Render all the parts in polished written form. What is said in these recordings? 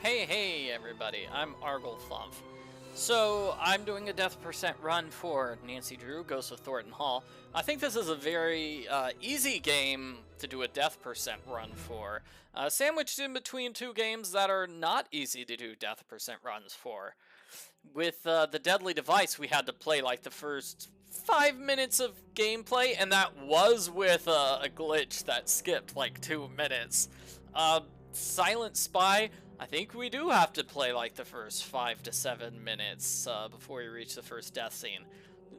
Hey everybody, I'm Arglethump. So, I'm doing a death percent run for Nancy Drew, Ghost of Thornton Hall. I think this is a very easy game to do a death percent run for. Sandwiched in between two games that are not easy to do death percent runs for. With the Deadly Device, we had to play like the first 5 minutes of gameplay, and that was with a glitch that skipped like 2 minutes. Silent Spy, I think we do have to play like the first 5 to 7 minutes before we reach the first death scene.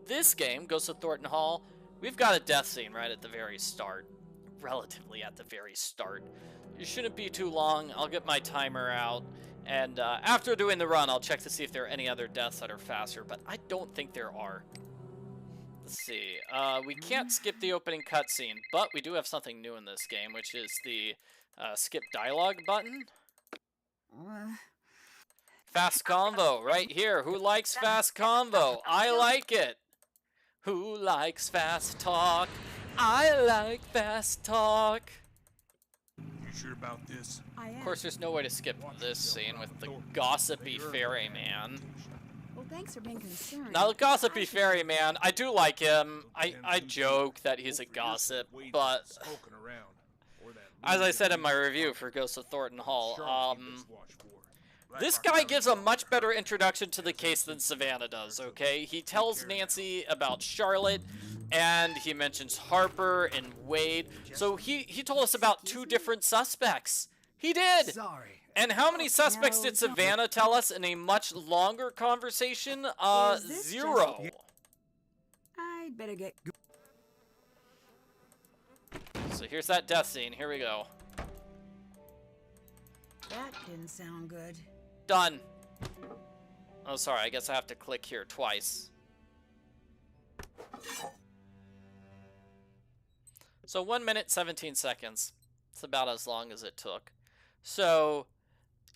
This game, Ghost of Thornton Hall, we've got a death scene right at the very start. Relatively at the very start. It shouldn't be too long. I'll get my timer out, and after doing the run, I'll check to see if there are any other deaths that are faster, but I don't think there are. Let's see. We can't skip the opening cutscene, but we do have something new in this game, which is the skip dialogue button. Fast convo, right here. Who likes fast convo? I like it. Who likes fast talk? I like fast talk. You sure about this? Of course, there's no way to skip this scene with the gossipy ferryman. Well, thanks for being concerned. Now, the gossipy ferryman, I do like him. I joke that he's a gossip, but as I said in my review for Ghost of Thornton Hall, this guy gives a much better introduction to the case than Savannah does, okay? He tells Nancy about Charlotte, and he mentions Harper and Wade. So he told us about two different suspects. He did! Sorry. And how many suspects did Savannah tell us in a much longer conversation? Zero. I'd better get... So here's that death scene. Here we go. That didn't sound good. Done. Oh, sorry. I guess I have to click here twice. So 1 minute, 17 seconds. It's about as long as it took. So,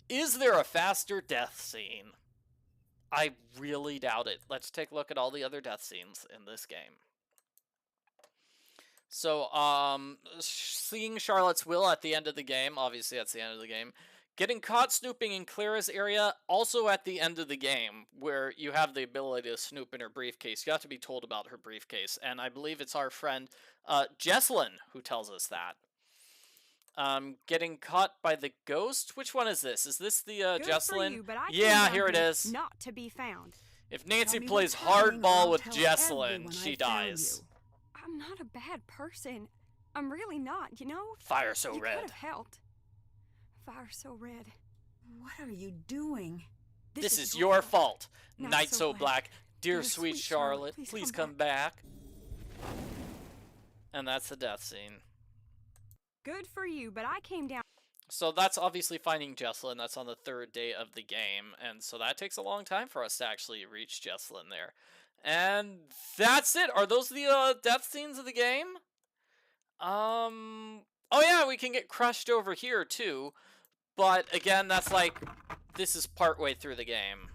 is there a faster death scene? I really doubt it. Let's take a look at all the other death scenes in this game. So, seeing Charlotte's will at the end of the game, obviously that's the end of the game. Getting caught snooping in Clara's area, also at the end of the game, where you have the ability to snoop in her briefcase. You have to be told about her briefcase, and I believe it's our friend Jesslyn who tells us that. Getting caught by the ghost? Which one is this? Is this the Jesslyn? Yeah, here it is. Not to be found. If Nancy plays hardball with Jesslyn, she dies. I'm not a bad person. I'm really not, you know? Fire so you red. Could have helped. Fire so red. What are you doing? This is your fault. Not Night so so black. black. Dear sweet Charlotte, please come back. And that's the death scene. Good for you, but I came down. So that's obviously finding Jesslyn. That's on the third day of the game. And so that takes a long time for us to actually reach Jesslyn there. And that's it. Are those the death scenes of the game? Oh yeah, we can get crushed over here too. But again, that's like, this is partway through the game.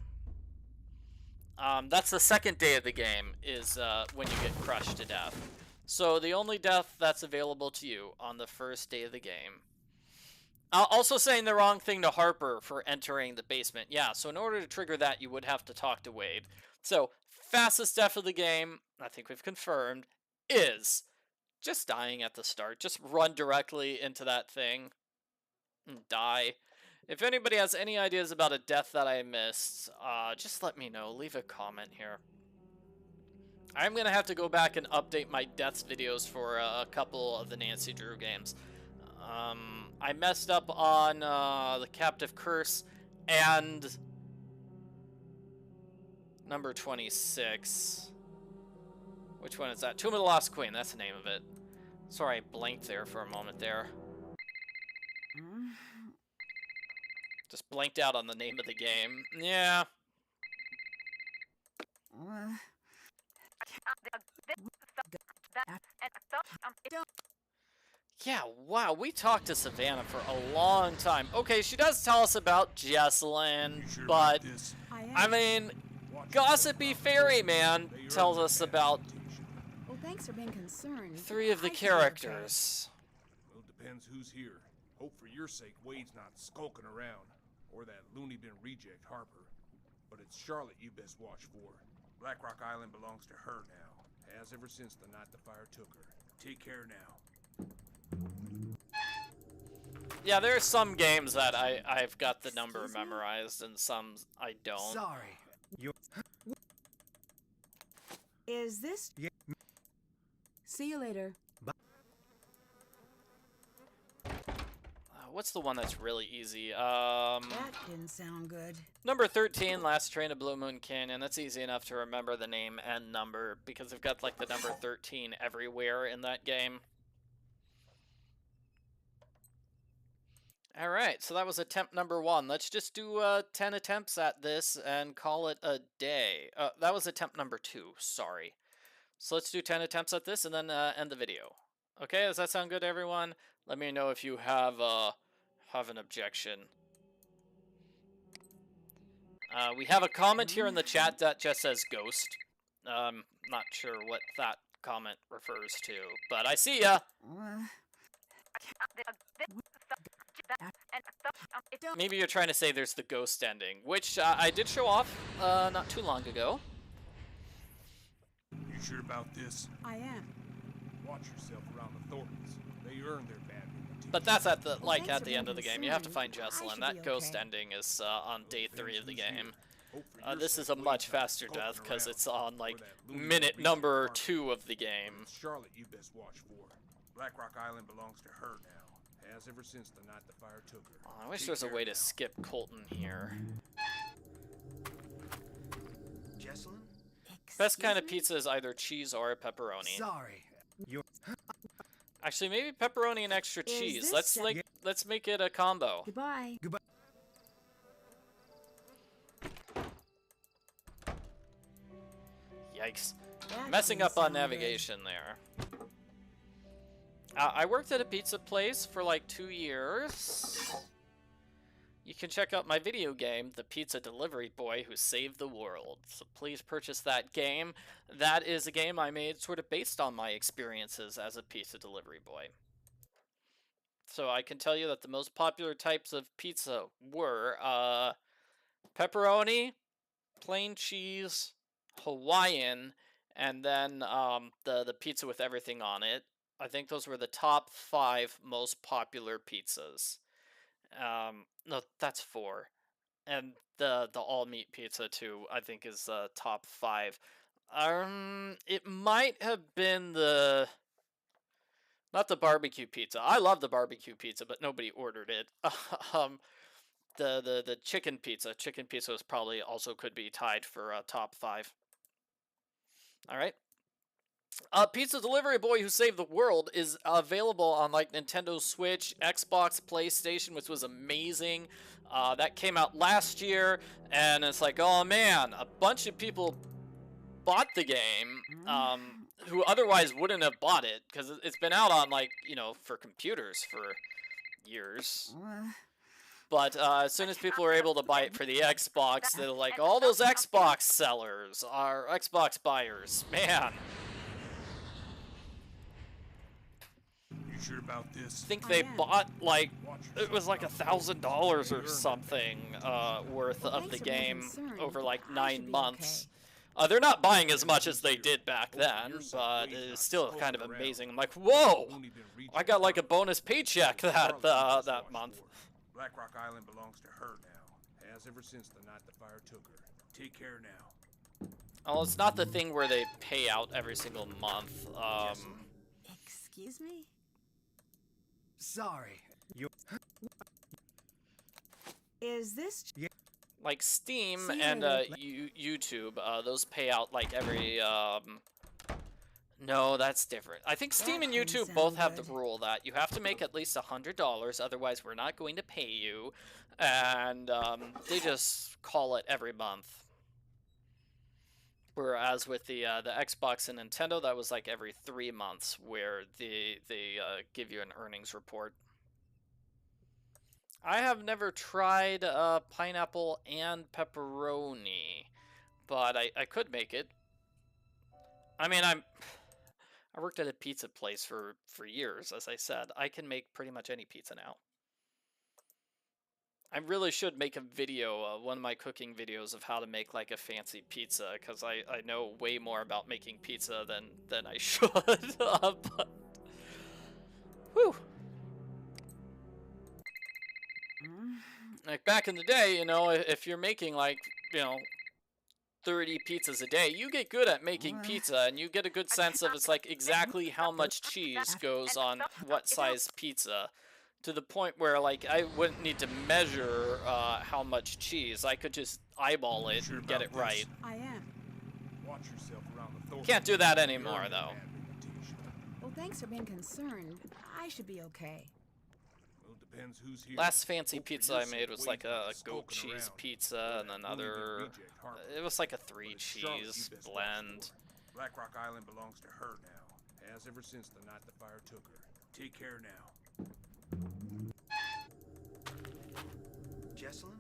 That's the second day of the game, is when you get crushed to death. So the only death that's available to you on the first day of the game. Also saying the wrong thing to Harper for entering the basement. Yeah, so in order to trigger that, you would have to talk to Wade. So, fastest death of the game, I think we've confirmed, is just dying at the start. Just run directly into that thing and die. If anybody has any ideas about a death that I missed, just let me know. Leave a comment here. I'm going to have to go back and update my deaths videos for a couple of the Nancy Drew games. I messed up on the Captive Curse and number 26. Which one is that? Tomb of the Lost Queen, that's the name of it. Sorry, I blanked there for a moment there. Just blanked out on the name of the game. Yeah. Yeah, wow, we talked to Savannah for a long time. Okay, she does tell us about Jesslyn, but, I mean, Gossipy Ferryman tells us about Well, thanks for being concerned. 3 of the characters. Well, it depends who's here. Hope for your sake Wade's not skulking around. or that loony bin reject Harper. But it's Charlotte you best watch for. Black Rock Island belongs to her now. Has ever since the night the fire took her. Take care now. Yeah, there are some games that I've got the number memorized, and some I don't. Sorry. You. Is this? Yeah. See you later. What's the one that's really easy? That didn't sound good. Number 13, Last Train to Blue Moon Canyon. That's easy enough to remember the name and number, because they've got like the number 13 everywhere in that game. Alright, so that was attempt number 1. Let's just do 10 attempts at this and call it a day. That was attempt number 2, sorry. So let's do 10 attempts at this and then end the video. Okay, does that sound good, everyone? Let me know if you have an objection. We have a comment here in the chat that just says ghost. Not sure what that comment refers to, but I see ya! Maybe you're trying to say there's the ghost ending, which I did show off not too long ago. You sure about this? I am. Watch yourself around the Thorntons. They earn their bad reputation. But that's at the Well, at thanks the for end of the being game. You have to find concerned. I Jesselyn. should That be ghost okay. ending is on day 3 of the game. Hope for your This is sake, a much William, faster skulking death because around it's on like where that loony minute bin number reject Harper. 2 of the game. It's Charlotte you best watch for. Black Rock Island belongs to her now. Has ever since the night the fire took her. Oh, I wish Take there was a care way to now. skip Colton here. Jesselyn? Best kind of Excuse me? pizza is either cheese or pepperoni. Sorry. You. Actually, maybe pepperoni and extra Is cheese. this Let's set- let's make it a combo. Goodbye. Goodbye. Yikes. That Messing didn't up on sound good. navigation there. I worked at a pizza place for like 2 years. You can check out my video game, The Pizza Delivery Boy Who Saved the World. So please purchase that game. That is a game I made sort of based on my experiences as a pizza delivery boy. So I can tell you that the most popular types of pizza were pepperoni, plain cheese, Hawaiian, and then the pizza with everything on it. I think those were the top 5 most popular pizzas. No, that's 4. And the all meat pizza too, I think is top 5. It might have been not the barbecue pizza. I love the barbecue pizza, but nobody ordered it. The chicken pizza. Chicken pizza was probably also could be tied for top 5. All right. Pizza Delivery Boy Who Saved the World is available on like Nintendo Switch, Xbox, PlayStation, which was amazing. That came out last year, and it's like, oh man, a bunch of people bought the game who otherwise wouldn't have bought it because it's been out on like, you know, for computers for years. But as soon as people were able to buy it for the Xbox, they're like, all those Xbox sellers are Xbox buyers, man. You sure about this? I think I they am. bought like Watch it was like $1,000 or something worth Well, of the thanks for being game concerned. over like I 9 should be months. okay. They're not buying as much as they did back then, but it's still kind of amazing. I'm like, whoa! I got like a bonus paycheck that month. Black Rock Island belongs to her now. Has ever since the night the fire took her. Take care now. Oh, it's not the thing where they pay out every single month. Excuse me? Sorry. You. Is this? Like Steam See you and later. YouTube, those pay out like every. No, that's different. I think Steam That and didn't YouTube both sound have the good. rule that you have to make at least $100, otherwise we're not going to pay you, and they just call it every month. Whereas with the Xbox and Nintendo, that was like every 3 months, where they give you an earnings report. I have never tried pineapple and pepperoni, but I could make it. I mean, I worked at a pizza place for years, as I said. I can make pretty much any pizza now. I really should make a video, one of my cooking videos of how to make like a fancy pizza, because I know way more about making pizza than I should. But, whew. Like back in the day, you know, if you're making like, you know, 30 pizzas a day, you get good at making pizza, and you get a good sense of it's like exactly how much cheese goes on what size pizza, to the point where like I wouldn't need to measure how much cheese. I could just eyeball it Sure and get it about this? right. I am. Watch yourself around the Thornton. Can't do that You anymore earned though. that bad reputation. Well, thanks for being concerned. I should be okay. Well, it depends who's here. Last fancy Hope for pizza your I made sake, was Wade's like not a goat skulking cheese around. pizza Or and that another. loony bin reject Harper. It was like a But it's Charlotte you 3-cheese best watch blend. for. Black Rock Island belongs to her now. Has ever since the night the fire took her. Take care now. Jesselyn?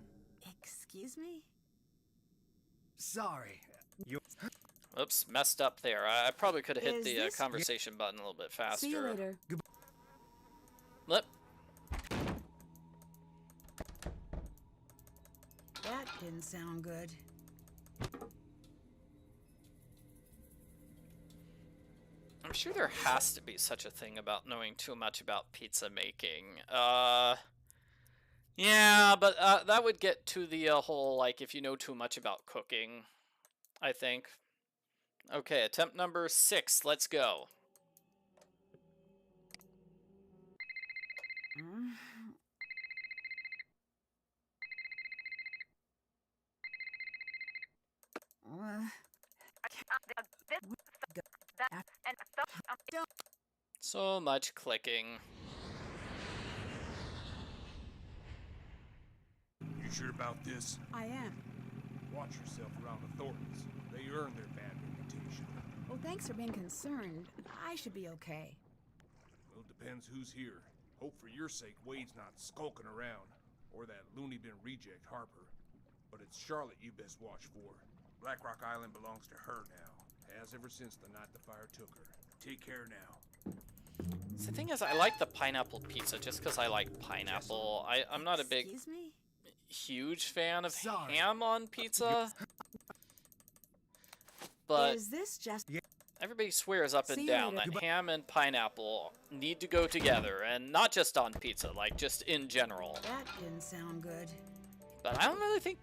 Excuse me? Sorry. You're Oops, messed up there. I probably could have hit Is the this- conversation button a little bit faster. See you later. Lip. That didn't sound good. I'm sure there has to be such a thing about knowing too much about pizza making. Yeah, but that would get to the whole, like, if you know too much about cooking, I think. Okay, attempt number 6, let's go. Mm. So much clicking. You sure about this? I am. Watch yourself around the Thorntons. They earned their bad reputation. Well, thanks for being concerned. I should be okay. Well, it depends who's here. Hope for your sake Wade's not skulking around. Or that loony bin reject Harper. But it's Charlotte you best watch for. Black Rock Island belongs to her now. Has ever since the night the fire took her. Take care now. So the thing is, I like the pineapple pizza just because I like pineapple. I'm not a big, Excuse me? huge fan of Sorry. ham on pizza. But Is this just... everybody swears up and See you down later. that ham and pineapple need to go together, and not just on pizza, like just in general. That didn't sound good. But I don't really think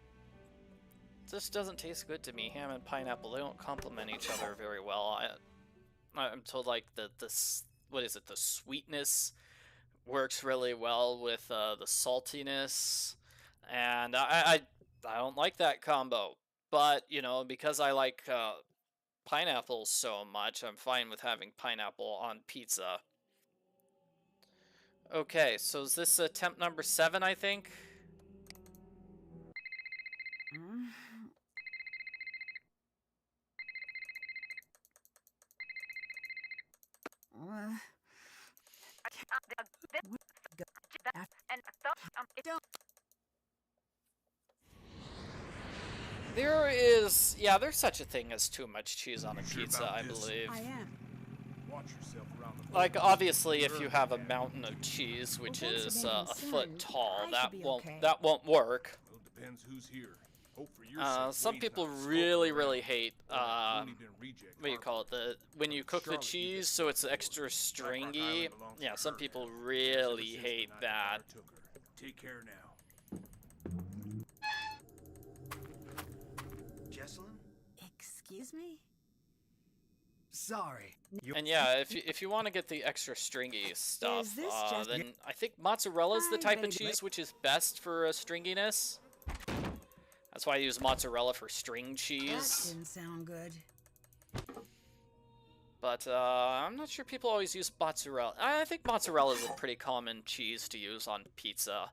this doesn't taste good to me. Ham and pineapple, they don't complement each other very well. I'm told like the what is it? The sweetness works really well with the saltiness, and I don't like that combo. But you know, because I like pineapple so much, I'm fine with having pineapple on pizza. Okay, so is this attempt number 7, I think? Mm. There is, yeah, there's such a thing as too much cheese on a You sure pizza, about I this? believe. I am. Watch yourself around the Like, Thorntons. obviously, if They you earned have a their bad mountain of cheese, which Well, thanks for is being a foot concerned. tall, I that should be won't okay. that won't work. Well, it depends who's here. Hope for your sake Some Wade's people not skulking really, around. really hate Or that loony bin reject what do you Harper. call it? When you cook the Charlotte, you cheese, best so it's watch for. extra Black Rock stringy. Island belongs to Yeah, some her people now. Has ever really since the hate night the that. fire took her. Take care now. Jesselyn? Excuse me? Sorry. You're And yeah, if you want to get the extra stringy stuff, this just- then I think mozzarella is the Hi, type of baby. cheese which is best for stringiness. That's why I use mozzarella for string That cheese. didn't sound good. But I'm not sure people always use mozzarella. I think mozzarella is a pretty common cheese to use on pizza.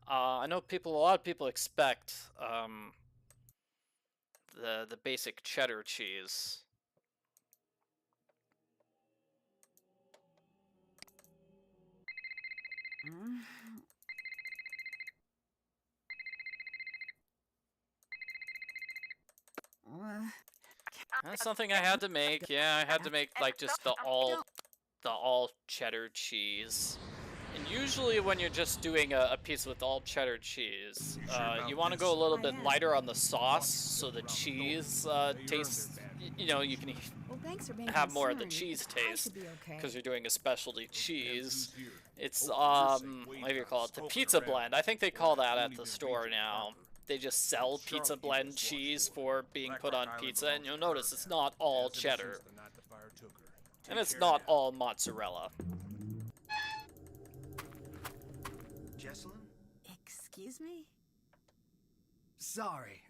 I know a lot of people expect the basic cheddar cheese. Mm. That's something I had to make. Yeah, I had to make like just the all cheddar cheese. And usually when you're just doing a pizza with all cheddar cheese, You sure about you want to this? go a little I bit am. lighter on the sauce so the cheese tastes, you know, you can Well, thanks for being have more of the concerned. cheese I taste should be okay. because you're doing a specialty cheese. Who's here? It's Hope for your sake, what do you Wade's call not it? The skulking pizza around, blend. I think they or call that that at loony the bin store reject now. Harper. They just sell Charlotte, pizza you blend best watch cheese for. for being Black put Rock on Island pizza, and belongs you'll to her notice it's now, not all as ever cheddar, since the night the fire took her. and Take it's care not now. all mozzarella. Jesselyn? Excuse me? Sorry.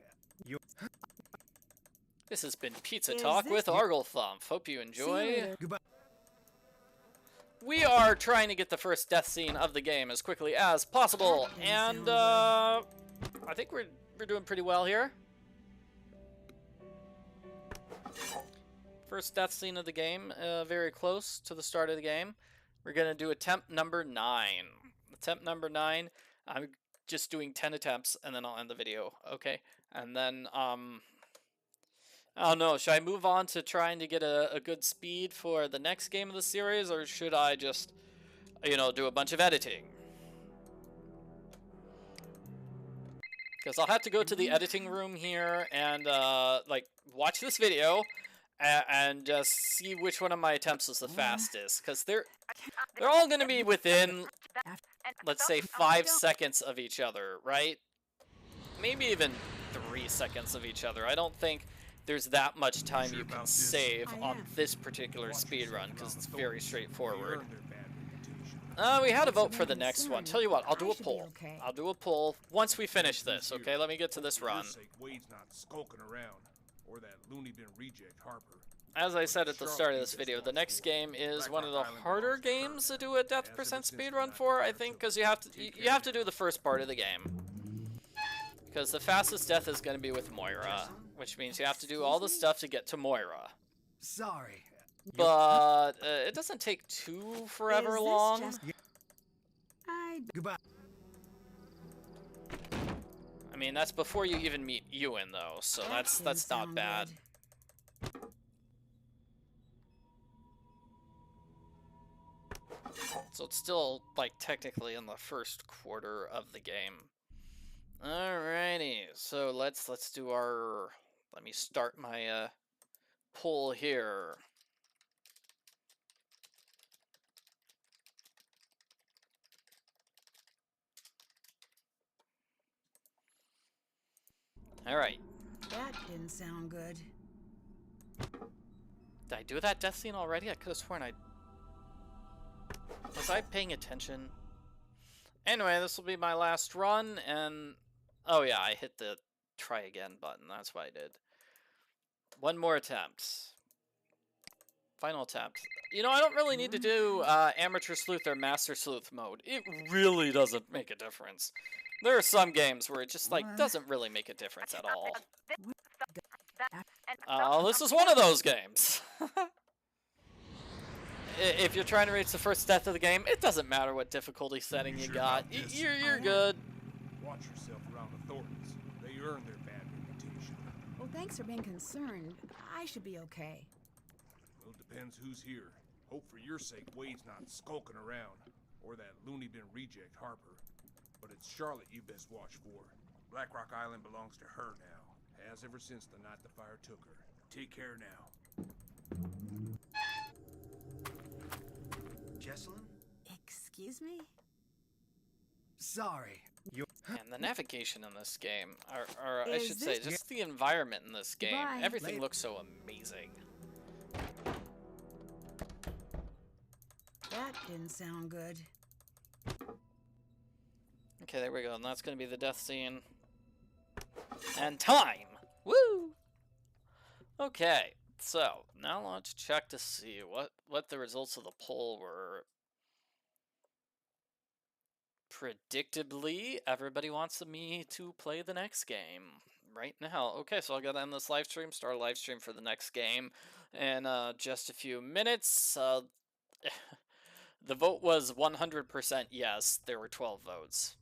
You. This has been Pizza Is Talk this- with Arglethump. Hope you See you enjoy. later. Goodbye. We are trying to get the first death scene of the game as quickly as possible, That didn't and sound I think we're doing pretty well here. First death scene of the game, very close to the start of the game. We're gonna do attempt number 9. Attempt number 9. I'm just doing 10 attempts, and then I'll end the video. Okay, and then I don't know. Should I move on to trying to get a good speed for the next game of the series, or should I just, you know, do a bunch of editing? Because I'll have to go to the editing room here and like watch this video and just see which one of my attempts was the fastest. Because they're all going to be within, let's say, 5 seconds of each other, right? Maybe even 3 seconds of each other. I don't think there's that much time Sure you can about this? save I on am. this particular speed run because it's very straightforward. They earned their bad reputation. We had a Thanks for vote for the being next one. concerned. Tell you what, I'll do I a should be poll. okay. I'll do a poll once we finish this, okay? Let me get to this For your run. sake, Wade's not skulking around, or that loony bin reject Harper. As I said at the start of this video, the next game is one of the harder games to do a death percent speed run for, I think, because you have to do the first part of the game. Because the fastest death is going to be with Moira, which means you have to do all the stuff to get to Moira. Sorry. But it doesn't take too forever Is this long. just- I Goodbye. I mean, that's before you even meet Ewan, though, so that's didn't not sound bad. good. So it's still, like, technically in the first quarter of the game. Alrighty, so let's do our... Let me start my poll here. Alright. That didn't sound good. Did I do that death scene already? I could have sworn I... Was I paying attention? Anyway, this will be my last run, and... Oh yeah, I hit the try again button. That's what I did. One more attempt. Final attempt. You know, I don't really need to do Amateur Sleuth or Master Sleuth mode. It really doesn't make a difference. There are some games where it just, like, doesn't really make a difference at all. This is one of those games. If you're trying to reach the first death of the game, it doesn't matter what difficulty setting you Sure got. about this? You're good. Watch yourself around the Thorntons. They earned their bad reputation. Well, thanks for being concerned. I should be okay. Well, it depends who's here. Hope for your sake Wade's not skulking around, or that loony bin reject Harper. But it's Charlotte you best watch for. Black Rock Island belongs to her now. Has ever since the night the fire took her. Take care now. Jesselyn? Excuse me? Sorry. You. And the navigation in this game, or I Is should say, this- just the environment in this game, Goodbye. everything Later. looks so amazing. That didn't sound good. Okay, there we go, and that's gonna be the death scene. And time! Woo! Okay, so, now let's check to see what the results of the poll were. Predictably, everybody wants me to play the next game right now. Okay, so I gotta end this live stream, start a live stream for the next game in just a few minutes. The vote was 100% yes. There were 12 votes.